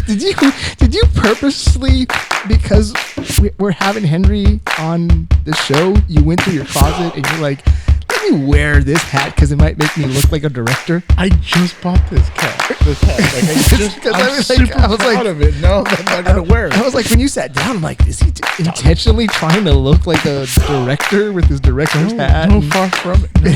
did you purposely, because we're having Henry on the show, you went through your closet and you're like, let me wear this hat because it might make me look like a director? I just bought this hat. Like, I'm super proud of it. No, I'm not gonna wear it. I was like, when you sat down, I'm like, is he intentionally trying to look like a director with his director's hat? No, far from it. No.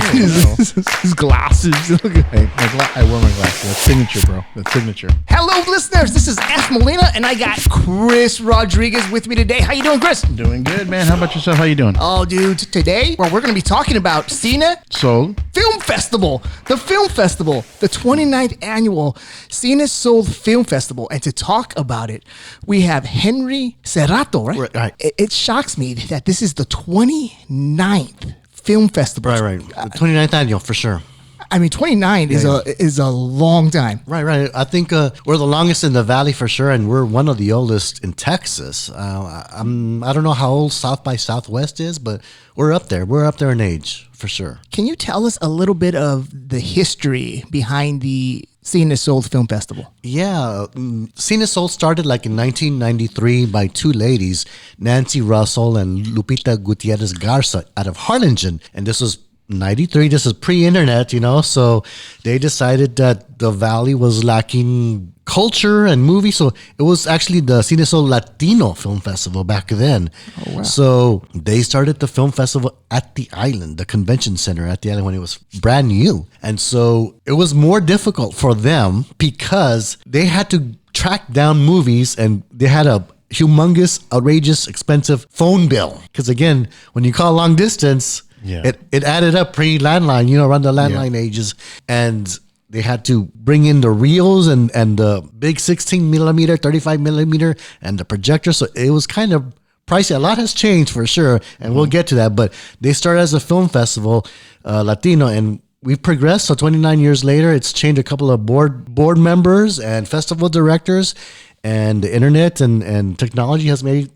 His glasses. Hey, I wear my glasses. That's signature, bro. That's signature. Hello, listeners. This is F. Molina, and I got Chris Rodriguez with me today. How you doing, Chris? Doing good, man. How about yourself? How you doing? Oh, dude. Today, we're going to be talking about Cinesol Film Festival. The film festival. The 29th annual Cinesol Film Festival. And to talk about it, we have Henry Serrato, right? Right. It shocks me that this is the 29th film festival. Right. The 29th annual, for sure. I mean, 29 is a long time. Right. I think we're the longest in the valley for sure, and we're one of the oldest in Texas. I don't know how old South by Southwest is, but we're up there. We're up there in age for sure. Can you tell us a little bit of the history behind the Cinesol Film Festival? Yeah, Cinesol started like in 1993 by two ladies, Nancy Russell and Lupita Gutierrez Garza, out of Harlingen, and this was 93. This is pre-internet, so they decided that the valley was lacking culture and movies, so it was actually the Cinesol Latino Film Festival back then. Oh, wow. So they started the film festival at the island, the convention center at the island, when it was brand new. And so it was more difficult for them because they had to track down movies, and they had a humongous, outrageous, expensive phone bill. Because again, when you call long distance, it added up pre-landline, around the landline ages. And they had to bring in the reels and the big 16 millimeter, 35 millimeter, and the projector. So it was kind of pricey. A lot has changed for sure, and we'll get to that. But they started as a film festival, Latino, and we've progressed. So 29 years later, it's changed a couple of board members and festival directors. And the internet and technology has made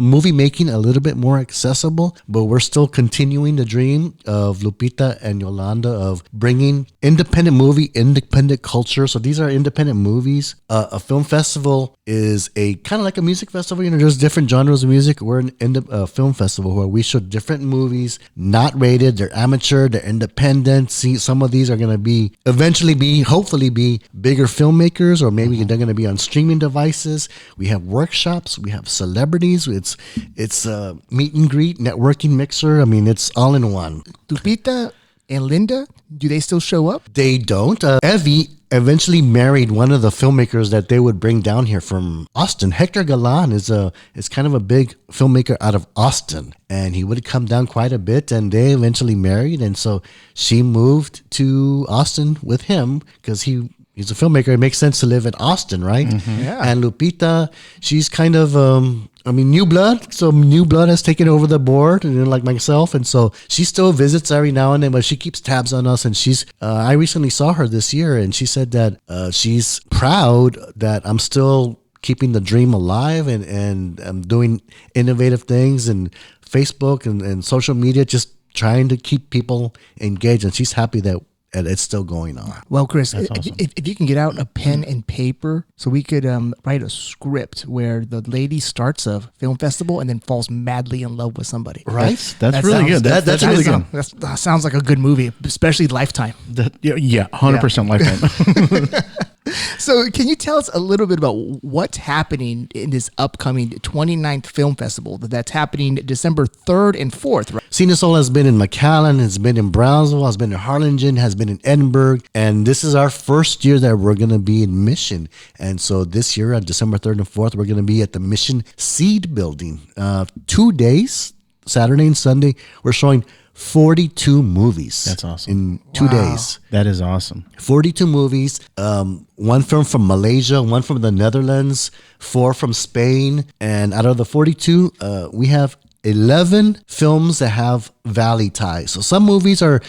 movie making a little bit more accessible, but we're still continuing the dream of Lupita and Yolanda of bringing independent movie, independent culture. So these are independent movies. A film festival is a kind of like a music festival. There's different genres of music. We're a film festival where we show different movies, not rated. They're amateur. They're independent. See, some of these are going to hopefully be bigger filmmakers, or maybe they're going to be on streaming devices. We have workshops. We have celebrities. It's a meet and greet, networking mixer. I mean, it's all in one. Lupita and Linda, do they still show up? They don't. Ef'n eventually married one of the filmmakers that they would bring down here from Austin. Hector Galan is kind of a big filmmaker out of Austin, and he would come down quite a bit, and they eventually married, and so she moved to Austin with him because he's a filmmaker. It makes sense to live in Austin, right? Mm-hmm. Yeah. And Lupita, she's kind of new blood. So new blood has taken over the board, and like myself, and so she still visits every now and then, but she keeps tabs on us. And she's I recently saw her this year, and she said that she's proud that I'm still keeping the dream alive, and I'm doing innovative things, and Facebook and social media, just trying to keep people engaged. And she's happy that it's still going on. Well, Chris, awesome. if you can get out a pen and paper so we could write a script where the lady starts a film festival and then falls madly in love with somebody. Right? That's really good. That's really good. That sounds like a good movie, especially Lifetime. 100% Lifetime. So can you tell us a little bit about what's happening in this upcoming 29th Film Festival that's happening December 3rd and 4th, right? Cinesol has been in McAllen, has been in Brownsville, has been in Harlingen, has been in Edinburgh, and this is our first year that we're going to be in Mission. And so this year on December 3rd and 4th, we're going to be at the Mission Seed Building. 2 days, Saturday and Sunday, we're showing 42 movies. That's awesome. In 2 days. That is awesome. 42 movies, one film from Malaysia, one from the Netherlands, 4 from Spain. And out of the 42, we have 11 films that have valley ties. So some movies are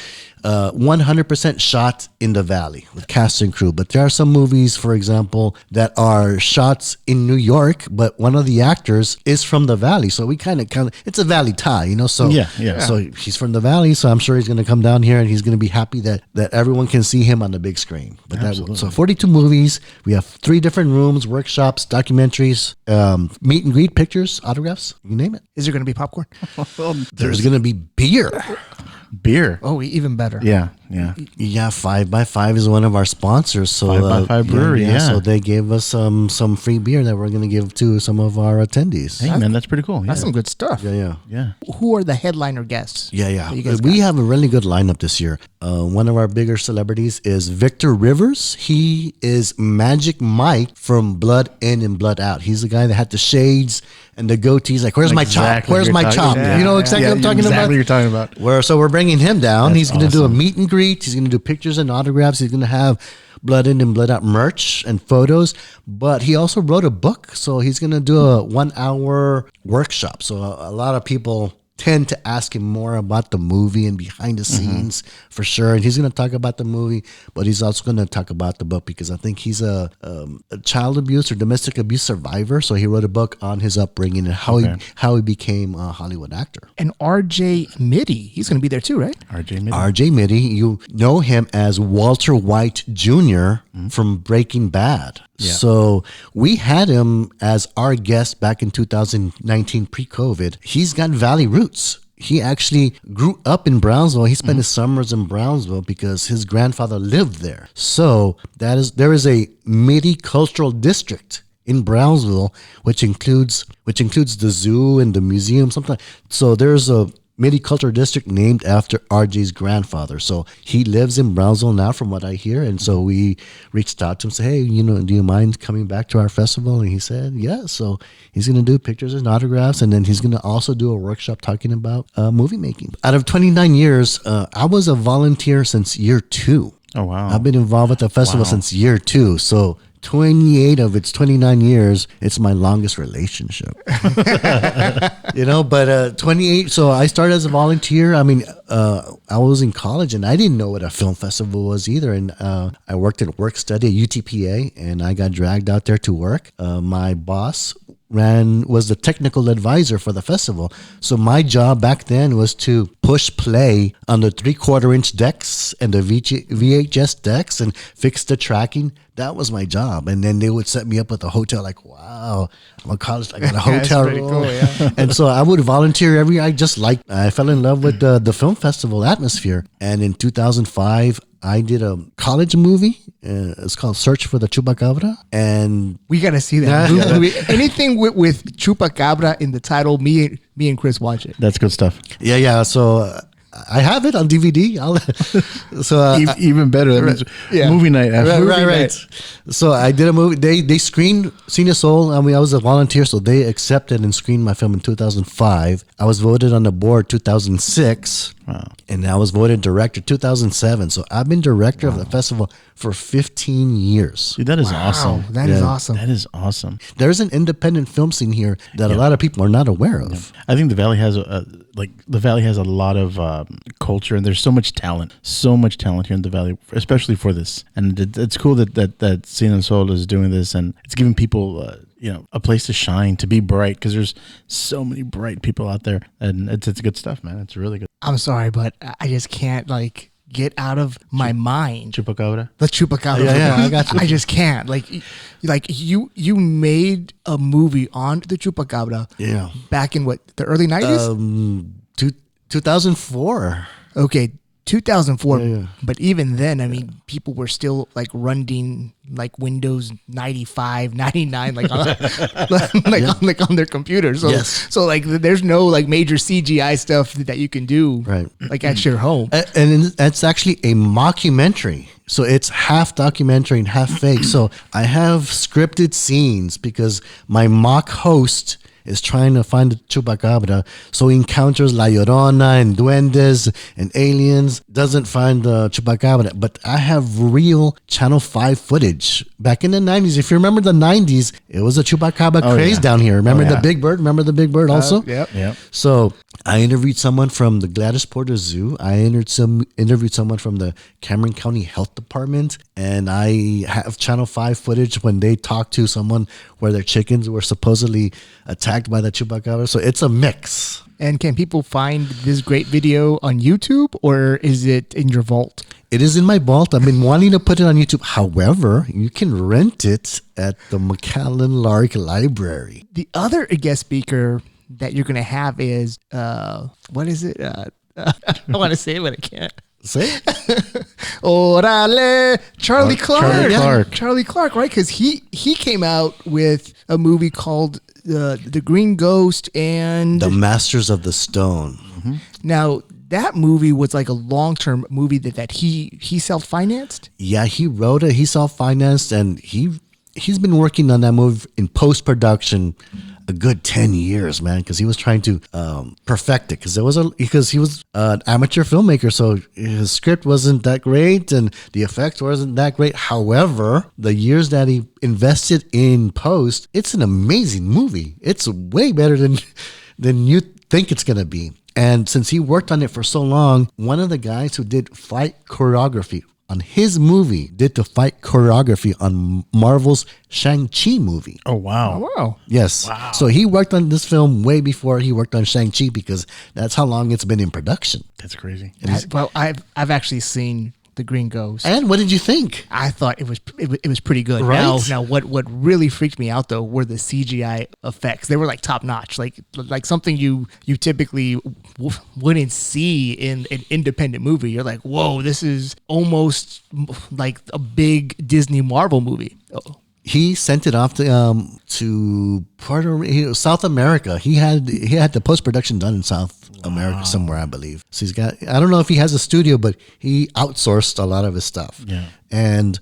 100% shot in the Valley with cast and crew. But there are some movies, for example, that are shots in New York, but one of the actors is from the Valley. So we kind of, it's a Valley tie, you know? So, so he's from the Valley. So I'm sure he's going to come down here and he's going to be happy that everyone can see him on the big screen. But so 42 movies. We have 3 different rooms, workshops, documentaries, meet and greet, pictures, autographs, you name it. Is there going to be popcorn? There's going to be beer. Beer. Oh, even better. Yeah. 5x5 is one of our sponsors. So 5x5 Brewery, So they gave us some free beer that we're going to give to some of our attendees. Hey, man, that's pretty cool. That's some good stuff. Yeah. Who are the headliner guests? We have a really good lineup this year. One of our bigger celebrities is Victor Rivers. He is Magic Mike from Blood In and Blood Out. He's the guy that had the shades and the goatees. Like, where's my chop? Where's my chop? You know exactly what I'm talking about? Exactly what you're talking about. So we're bringing him down. That's He's going to do a awesome. meet and greet. He's going to do pictures and autographs. He's going to have Blood In and Blood Out merch and photos. But he also wrote a book. So he's going to do a 1-hour workshop. So a lot of people tend to ask him more about the movie and behind the scenes for sure. And he's going to talk about the movie, but he's also going to talk about the book because I think he's a child abuse or domestic abuse survivor. So he wrote a book on his upbringing and how he became a Hollywood actor. And RJ Mitty, he's going to be there too, right? RJ Mitty, you know him as Walter White Jr. From Breaking Bad. Yeah. So we had him as our guest back in 2019 pre-COVID. He's got Valley roots. He actually grew up in Brownsville. He spent his summers in Brownsville because his grandfather lived there. So there is a Mitty cultural district in Brownsville, which includes the zoo and the museum. So there's a Mitty Cultural District named after RJ's grandfather. So he lives in Brownsville now, from what I hear. And so we reached out to him, say, hey, do you mind coming back to our festival? And he said, yeah. So he's going to do pictures and autographs. And then he's going to also do a workshop talking about movie making. Out of 29 years, I was a volunteer since year 2. Oh, wow. I've been involved with the festival since year 2. So 28 of its 29 years, it's my longest relationship. But 28, so I started as a volunteer. I mean, I was in college and I didn't know what a film festival was either. And I worked at work study at UTPA and I got dragged out there to work. My boss was the technical advisor for the festival. So my job back then was to push play on the 3/4-inch decks and the VHS decks and fix the tracking. That was my job. And then they would set me up with a hotel, like, wow, I'm a college, I got a hotel room. Cool, yeah. And so I would volunteer I fell in love with the film festival atmosphere. And in 2005, I did a college movie. It's called Search for the Chupacabra. And we got to see that movie. Anything with Chupacabra in the title, me and Chris watch it. That's good stuff. Yeah. So I have it on DVD. Even better. That means movie night. Right. So I did a movie. They screened Cinesol. I was a volunteer, so they accepted and screened my film in 2005. I was voted on the board 2006. Wow. And I was voted director 2007. So I've been director of the festival for 15 years. Dude, that is awesome. That is awesome. That is awesome. There's an independent film scene here that a lot of people are not aware of. I think the Valley has a lot of culture, and there's so much talent here in the Valley, especially for this. And it's cool that Cinesol is doing this, and it's giving people a place to shine, to be bright, because there's so many bright people out there, and it's good stuff, man. It's really good. I'm sorry, but I just can't get out of my mind Chupacabra. the Chupacabra. Yeah, I got you. I just can't. Like you made a movie on the Chupacabra. Yeah. Back in the early 90s? 2004. Okay, 2004. Yeah. But even then, I mean, people were still running Windows 95, 99, on their computers. So, Yes. so there's no major CGI stuff that you can do at your home. And it's actually a mockumentary. So it's half documentary and half fake. So I have scripted scenes because my mock host is trying to find the chupacabra. So he encounters La Llorona and duendes and aliens. Doesn't find the chupacabra. But I have real Channel 5 footage. Back in the 90s, if you remember the 90s, it was a chupacabra craze down here. Remember the Big Bird? Remember the Big Bird also? Yep. So I interviewed someone from the Gladys Porter Zoo. I interviewed someone from the Cameron County Health Department. And I have Channel 5 footage when they talked to someone where their chickens were supposedly attacked by the chupacabra. So it's a mix. And can people find this great video on YouTube, or is it in your vault? It is in my vault. I've been wanting to put it on YouTube. However, you can rent it at the McAllen Lark Library. The other guest speaker that you're going to have is, what is it? I want to say it, but I can't. Say it. Orale, Charlie Clark. Charlie Clark. Charlie Clark, right? Because he came out with a movie called The Green Ghost and The Masters of the Stone. Now that movie was like a long-term movie that he self-financed. Yeah, he wrote it. He self-financed, and he's been working on that movie in post-production a good 10 years, man, because he was trying to perfect it, because he was an amateur filmmaker, so his script wasn't that great and the effects wasn't that great. However, the years that he invested in post, it's an amazing movie. It's way better than you think it's gonna be. And since he worked on it for so long, one of the guys who did fight choreography on his movie did the fight choreography on Marvel's Shang-Chi movie. Oh, wow. Oh, wow. Yes. Wow. So he worked on this film way before he worked on Shang-Chi, because that's how long it's been in production. That's crazy. Well, I've actually seen The Green Ghost. And what did you think? I thought it was pretty good. Right? Now what really freaked me out though were the CGI effects. They were like top notch, like something you typically wouldn't see in an independent movie. You're like, whoa, this is almost like a big Disney Marvel movie. Oh. He sent it off to South America. He had the post production done in South America somewhere, I believe. So I don't know if he has a studio, but he outsourced a lot of his stuff. Yeah. And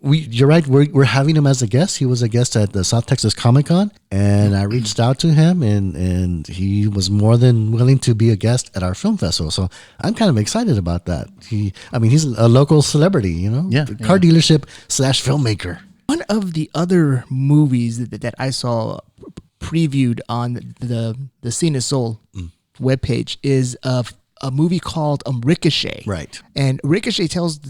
you're right. We're having him as a guest. He was a guest at the South Texas Comic Con, and I reached out to him, and he was more than willing to be a guest at our film festival. So I'm kind of excited about that. He's a local celebrity, Yeah. Car dealership / filmmaker. One of the other movies that I saw previewed on the Cinesol webpage is a movie called Ricochet. Right. And Ricochet tells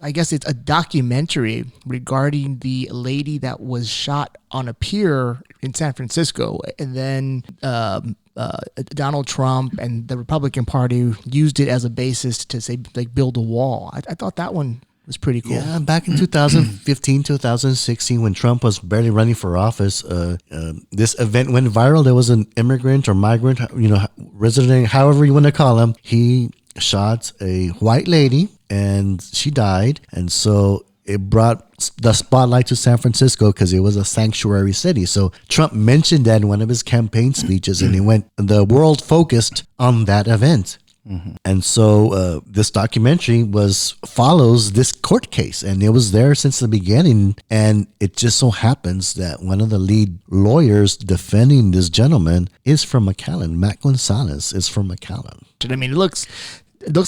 I guess it's a documentary regarding the lady that was shot on a pier in San Francisco. And then Donald Trump and the Republican Party used it as a basis to say, like, build a wall. I thought that one was pretty cool. Yeah, back in 2015, 2016, when Trump was barely running for office, this event went viral. There was an immigrant or migrant, resident, however you want to call him. He shot a white lady and she died. And so it brought the spotlight to San Francisco because it was a sanctuary city. So Trump mentioned that in one of his campaign speeches, and the world focused on that event. Mm-hmm. And so this documentary follows this court case, and it was there since the beginning. And it just so happens that one of the lead lawyers defending this gentleman is from McAllen. Matt Gonzalez is from McAllen. I mean, it looks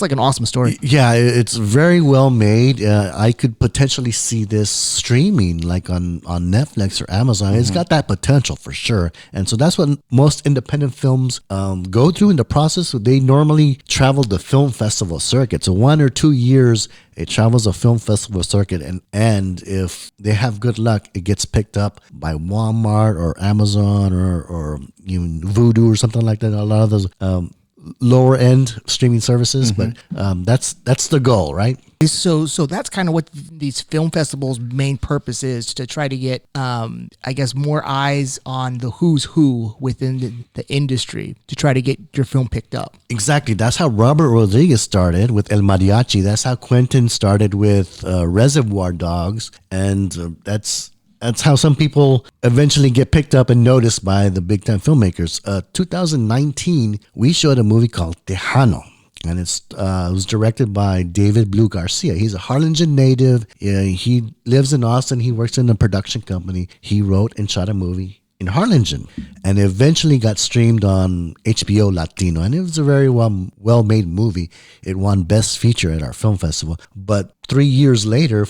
like an awesome story. Yeah, it's very well made. I could potentially see this streaming like on Netflix or Amazon. Mm-hmm. It's got that potential for sure. And so that's what most independent films go through in the process. They normally travel the film festival circuit. So 1 or 2 years, it travels a film festival circuit. And if they have good luck, it gets picked up by Walmart or Amazon or even Vudu or something like that. A lot of those lower end streaming services, but that's the goal, right? So that's kind of what these film festivals' main purpose is, to try to get, I guess, more eyes on the who's who within the industry to try to get your film picked up. Exactly. That's how Robert Rodriguez started with El Mariachi. That's how Quentin started with Reservoir Dogs, and that's how some people eventually get picked up and noticed by the big time filmmakers. 2019, we showed a movie called Tejano, and it was directed by David Blue Garcia. He's a Harlingen native. He lives in Austin. He works in a production company. He wrote and shot a movie in Harlingen, and eventually got streamed on HBO Latino. And it was a very well-made movie. It won Best Feature at our film festival. But 4 years later,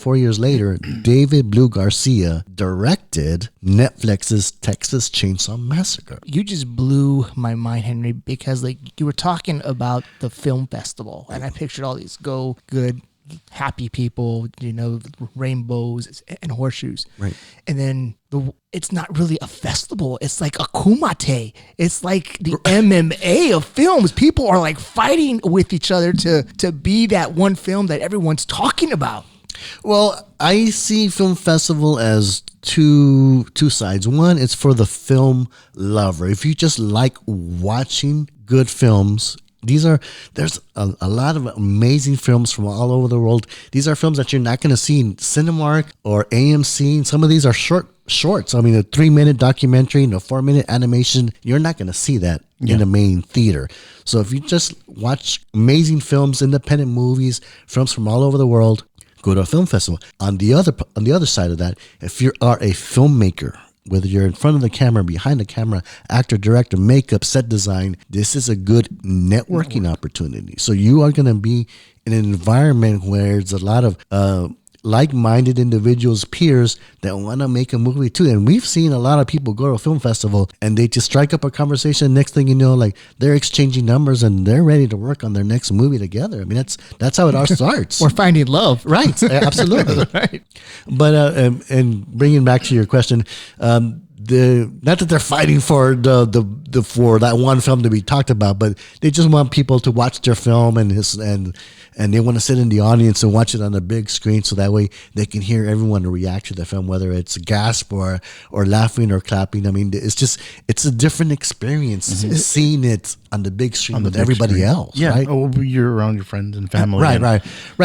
David Blue Garcia directed Netflix's Texas Chainsaw Massacre. You just blew my mind, Henry, because like you were talking about the film festival, and I pictured all these good, happy people, rainbows and horseshoes. Right. And then it's not really a festival. It's like a kumite. It's like the MMA of films. People are like fighting with each other to be that one film that everyone's talking about. Well, I see film festival as two sides. One, it's for the film lover. If you just like watching good films, there's a lot of amazing films from all over the world. These are films that you're not going to see in Cinemark or AMC. And some of these are shorts. I mean, a 3-minute documentary and a 4-minute animation. You're not going to see that in the main theater. So if you just watch amazing films, independent movies, films from all over the world, go to a film festival. On the other side of that, if you are a filmmaker, whether you're in front of the camera, behind the camera, actor, director, makeup, set design, this is a good networking opportunity. So you are going to be in an environment where there's a lot of like-minded individuals, peers that want to make a movie too. And we've seen a lot of people go to a film festival and they just strike up a conversation. Next thing you know, like they're exchanging numbers and they're ready to work on their next movie together. I mean, that's how it all starts. Or finding love. Right. Absolutely. Right. But and bringing back to your question, not that they're fighting for for that one film to be talked about, but they just want people to watch their film and they want to sit in the audience and watch it on a big screen, so that way they can hear everyone react to the film, whether it's gasp or laughing or clapping. I mean, it's a different experience seeing it on the big screen with everybody else. Yeah. Right? Oh, you're around your friends and family. Right.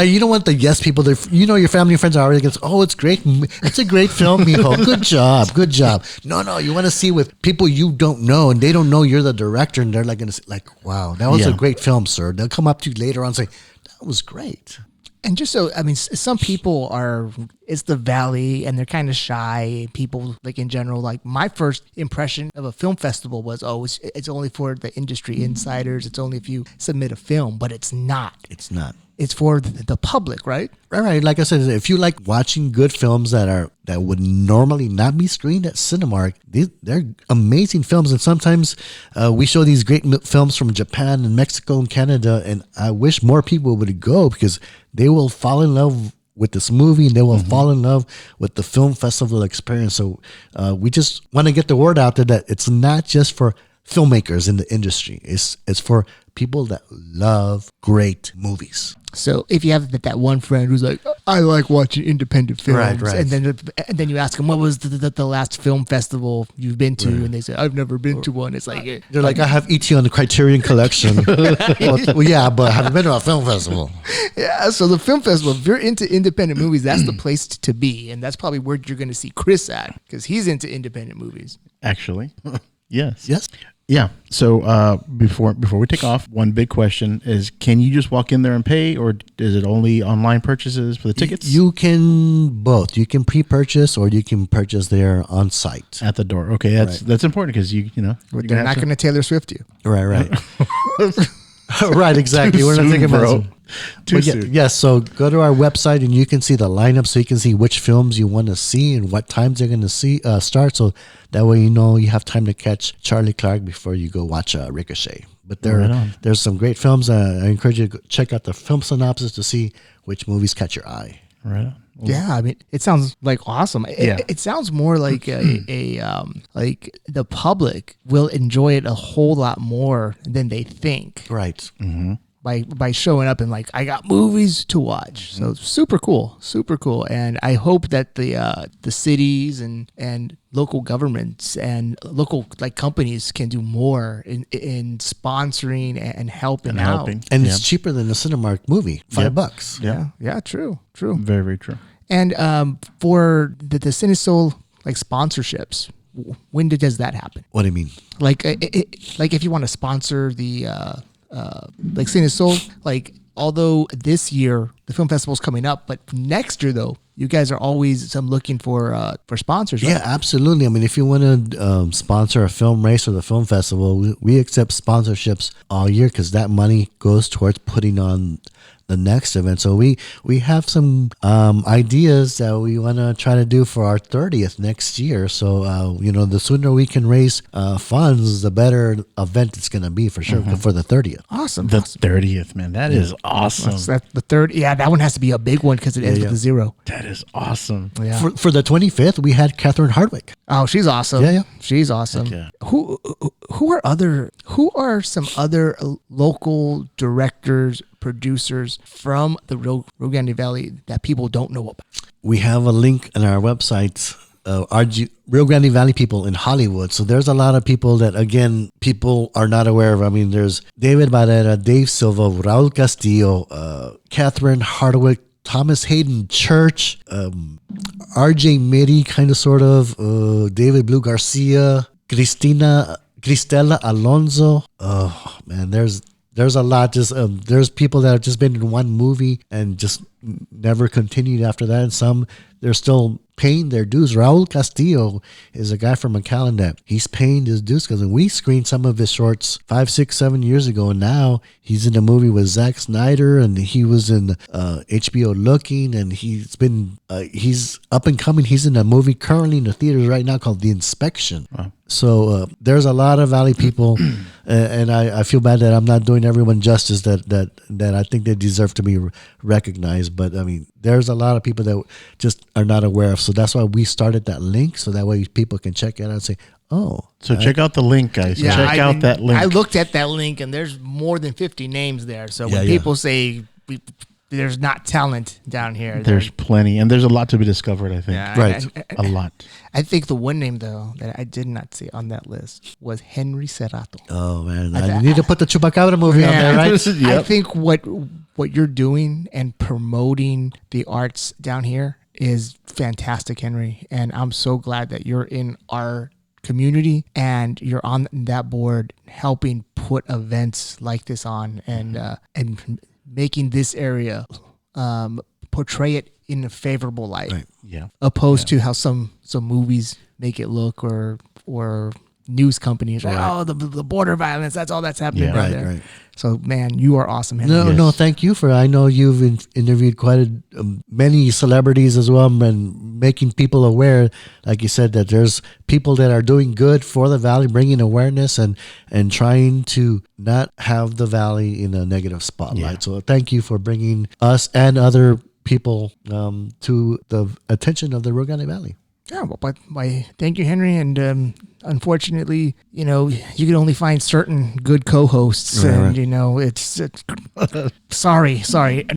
You don't want the yes people. Your family and friends are already going to say, oh, it's great. It's a great film, mijo. Good job. No, you want to see with people you don't know and they don't know you're the director, and they're like going to say, like, wow, that was a great film, sir. They'll come up to you later on and say, that was great. And just so, I mean, some people it's the Valley and they're kind of shy. People, like in general, like my first impression of a film festival was, it's only for the industry insiders. It's only if you submit a film, but it's not. It's not. It's for the public, right? Right. Like I said, if you like watching good films that would normally not be screened at Cinemark, they're amazing films. And sometimes we show these great films from Japan and Mexico and Canada, and I wish more people would go because they will fall in love with this movie and they will fall in love with the film festival experience. So we just want to get the word out there that it's not just for filmmakers in the industry. It's for people that love great movies. So if you have that one friend who's like, I like watching independent films, right. and then you ask them, what was the last film festival you've been to, and they say, I've never been to one. It's like they're like, I have E.T. on the Criterion Collection. well, yeah, but I haven't been to a film festival. Yeah, so the film festival, if you're into independent movies, that's the place to be, and that's probably where you're going to see Chris at because he's into independent movies. Actually, yes. Yeah. So before we take off, one big question is: can you just walk in there and pay, or is it only online purchases for the tickets? You can both. You can pre-purchase, or you can purchase there on site At the door. Okay, that's important because you know They're not going to Taylor Swift you. Right. Right, exactly. We're not thinking about Too soon. Yes, so go to our website and you can see the lineup, so you can see which films you want to see and what times they're going to start. So that way you have time to catch Charlie Clark before you go watch Ricochet. But there's some great films. I encourage you to check out the film synopsis to see which movies catch your eye. Right on. Yeah, I mean, it sounds like awesome. It sounds more like like the public will enjoy it a whole lot more than they think. Right. Mm-hmm. By showing up and like, I got movies to watch. So super cool. And I hope that the cities and local governments and local like companies can do more in sponsoring and helping out. And it's cheaper than a Cinemark movie, $5. Yeah, true. Very, very true. And for the Cinesol like sponsorships, when does that happen? What do you mean? Like like if you want to sponsor the like Cinesol, like although this year the film festival is coming up, but next year though you guys are always looking for sponsors, right? Yeah, absolutely. I mean, if you want to sponsor a film race or the film festival, we accept sponsorships all year because that money goes towards putting on the next event. So we have some ideas that we want to try to do for our 30th next year. So the sooner we can raise funds, the better event it's going to be for sure for the 30th. Awesome. The 30th, man. That is awesome. That's the third. Yeah, that one has to be a big one because it ends with a 0. That is awesome. Yeah. For the 25th, we had Catherine Hardwick. Oh, she's awesome. Yeah. She's awesome. Yeah. Who are some other local directors, producers from the Rio Grande Valley that people don't know about? We have a link on our website, Rio Grande Valley people in Hollywood. So there's a lot of people that, again, people are not aware of. I mean, there's David Barrera, Dave Silva, Raul Castillo, Catherine Hardwick, Thomas Hayden Church, RJ Mitty, kind of, sort of, David Blue Garcia, Cristela Alonso. Oh, man, there's a lot. Just there's people that have just been in one movie and just never continued after that. And some, they're still paying their dues. Raul Castillo is a guy from McAllen that he's paying his dues because we screened some of his shorts 5, 6, 7 years ago, and now he's in a movie with Zack Snyder, and he was in HBO Looking, and he's up and coming. He's in a movie currently in the theaters right now called The Inspection. Wow. So there's a lot of Valley people, and I feel bad that I'm not doing everyone justice that I think they deserve to be recognized. But I mean, there's a lot of people that just are not aware of. So that's why we started that link, so that way people can check it out and say, oh. So check out the link, guys. Yeah, check out that link. I looked at that link, and there's more than 50 names there. So when people say there's not talent down here, there's plenty, and there's a lot to be discovered, I think. Yeah, right. A lot. I think the one name, though, that I did not see on that list was Henry Serrato. Oh, man. I need to put the Chupacabra movie on there, right? Yep. I think what you're doing and promoting the arts down here is fantastic, Henry. And I'm so glad that you're in our community and you're on that board helping put events like this on and making this area portray it in a favorable light. Right. Yeah. Opposed to how some movies make it look, or news companies, right? The border violence, that's all that's happening down there. Right. So, man, you are awesome, Henry. No, thank you I know you've interviewed quite many celebrities as well, and making people aware, like you said, that there's people that are doing good for the Valley, bringing awareness and trying to not have the Valley in a negative spotlight. Yeah. So thank you for bringing us and other people to the attention of the Rio Grande Valley. Yeah, well, thank you, Henry. And unfortunately, you can only find certain good co-hosts, and it's sorry.